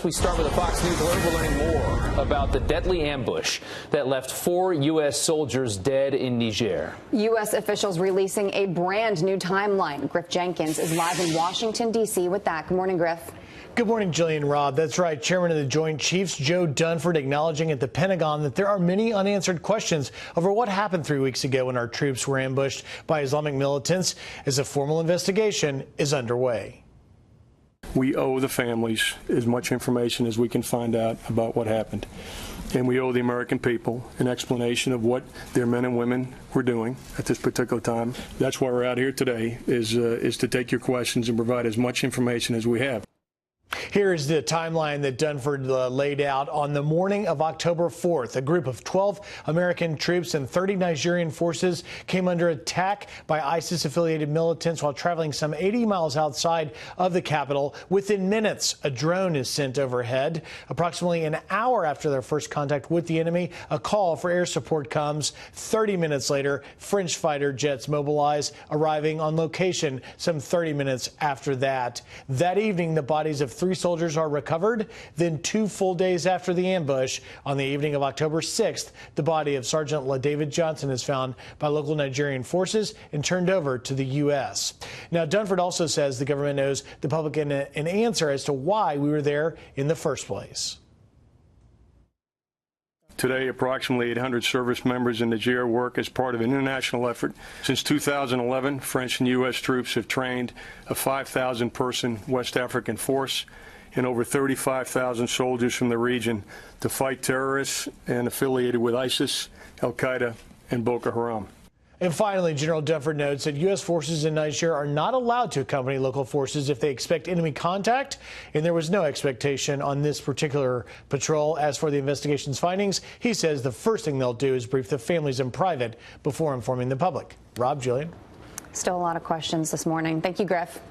We start with a Fox News alert. We're learning more about the deadly ambush that left 4 U.S. soldiers dead in Niger. U.S. officials releasing a brand new timeline. Griff Jenkins is live in Washington, D.C. with that. Good morning, Griff. Good morning, Jillian, Rob. That's right. Chairman of the Joint Chiefs, Joe Dunford, acknowledging at the Pentagon that there are many unanswered questions over what happened 3 weeks ago when our troops were ambushed by Islamic militants as a formal investigation is underway. We owe the families as much information as we can find out about what happened. And we owe the American people an explanation of what their men and women were doing at this particular time. That's why we're out here today, is to take your questions and provide as much information as we have. Here is the timeline that Dunford laid out. On the morning of October 4th, a group of 12 American troops and 30 Nigerian forces came under attack by ISIS-affiliated militants while traveling some 80 miles outside of the capital. Within minutes, a drone is sent overhead. Approximately an hour after their first contact with the enemy, a call for air support comes. 30 minutes later, French fighter jets mobilize, arriving on location some 30 minutes after that. That evening, the bodies of 3 soldiers are recovered. Then 2 full days after the ambush, on the evening of October 6th, the body of Sergeant LaDavid Johnson is found by local Nigerian forces and turned over to the U.S. Now, Dunford also says the government owes the public an answer as to why we were there in the first place. Today, approximately 800 service members in Niger work as part of an international effort. Since 2011, French and U.S. troops have trained a 5,000-person West African force and over 35,000 soldiers from the region to fight terrorists and affiliated with ISIS, Al-Qaeda, and Boko Haram. And finally, General Dunford notes that U.S. forces in Niger are not allowed to accompany local forces if they expect enemy contact, and there was no expectation on this particular patrol. As for the investigation's findings, he says the first thing they'll do is brief the families in private before informing the public. Rob, Jillian. Still a lot of questions this morning. Thank you, Griff.